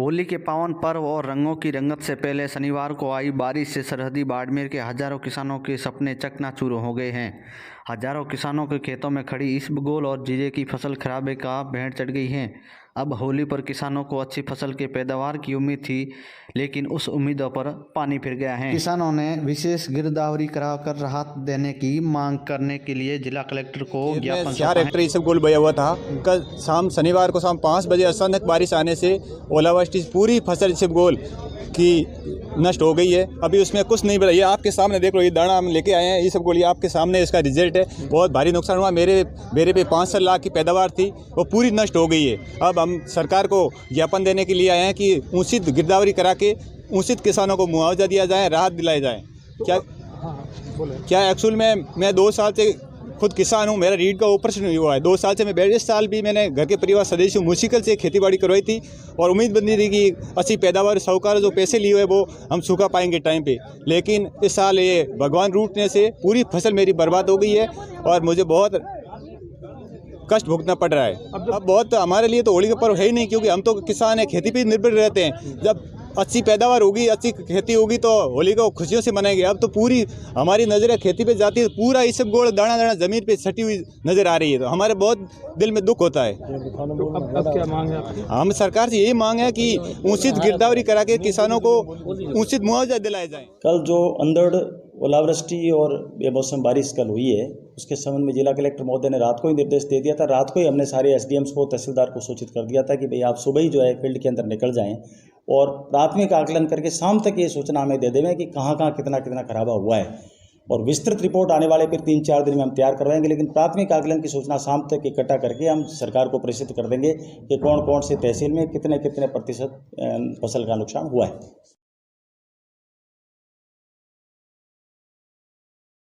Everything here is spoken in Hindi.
होली के पावन पर्व और रंगों की रंगत से पहले शनिवार को आई बारिश से सरहदी बाड़मेर के हजारों किसानों के सपने चकनाचूर हो गए हैं। हजारों किसानों के खेतों में खड़ी इसबगोल और जीरे की फसल खराबे का भेंट चढ़ गई है। अब होली पर किसानों को अच्छी फसल के पैदावार की उम्मीद थी, लेकिन उस उम्मीदों पर पानी फिर गया है। किसानों ने विशेष गिरदावरी कराकर राहत देने की मांग करने के लिए जिला कलेक्टर को ज्ञापन सौंपा है। इसबगोल बोया हुआ था। कल शनिवार को शाम 5 बजे अचानक बारिश आने से ओलावृष्टि पूरी फसल इसबगोल की नष्ट हो गई है। अभी उसमें कुछ नहीं बचा। ये आपके सामने देख लो, ये दाना हम लेके आए हैं, ये सब गोली आपके सामने इसका रिजल्ट है। बहुत भारी नुकसान हुआ। मेरे पे 5 लाख की पैदावार थी, वो पूरी नष्ट हो गई है। अब हम सरकार को ज्ञापन देने के लिए आए हैं कि उचित गिरदावरी करा के उचित किसानों को मुआवजा दिया जाए, राहत दिलाई जाए। क्या एक्चुअल में मैं 2 साल से खुद किसान हूँ। मेरा रीढ़ का ऑपरेशन हुआ है। 2 साल से मैं इस साल भी मैंने घर के परिवार सदस्य मुश्किल से खेतीबाड़ी करवाई थी और उम्मीद बंदी थी कि अच्छी पैदावार, साहूकार जो पैसे लिए हुए वो हम सूखा पाएंगे टाइम पे। लेकिन इस साल ये भगवान रूठने से पूरी फसल मेरी बर्बाद हो गई है और मुझे बहुत कष्ट भुगतना पड़ रहा है। अब बहुत हमारे लिए तो होली का पर्व है ही नहीं, क्योंकि हम तो किसान हैं, खेती पे निर्भर रहते हैं। जब अच्छी पैदावार होगी, अच्छी खेती होगी तो होली को खुशियों से मनाएंगे। अब तो पूरी हमारी नज़रें खेती पे जाती है, पूरा इसबगोल दाना दाना ज़मीन पे सटी हुई नज़र आ रही है, तो हमारे बहुत दिल में दुख होता है। अब क्या मांग है आपकी? हम सरकार से यही मांग है कि उचित गिरदावरी करा के किसानों को उचित मुआवजा दिलाया जाए। कल जो अंधड़ ओलावृष्टि और बेमौसम बारिश कल हुई है, उसके संबंध में जिला कलेक्टर महोदय ने रात को ही निर्देश दे दिया था। रात को ही हमने सारे एसडीएम्स को, तहसीलदार को सूचित कर दिया था कि भाई आप सुबह ही जो है फील्ड के अंदर निकल जाएं और प्राथमिक आकलन करके शाम तक ये सूचना हमें दे देवें कि कहाँ कहाँ कितना कितना खराबा हुआ है। और विस्तृत रिपोर्ट आने वाले फिर 3-4 दिन में हम तैयार करवाएंगे, लेकिन प्राथमिक आकलन की सूचना शाम तक इकट्ठा करके हम सरकार को प्रेषित कर देंगे कि कौन कौन से तहसील में कितने कितने प्रतिशत फसल का नुकसान हुआ है।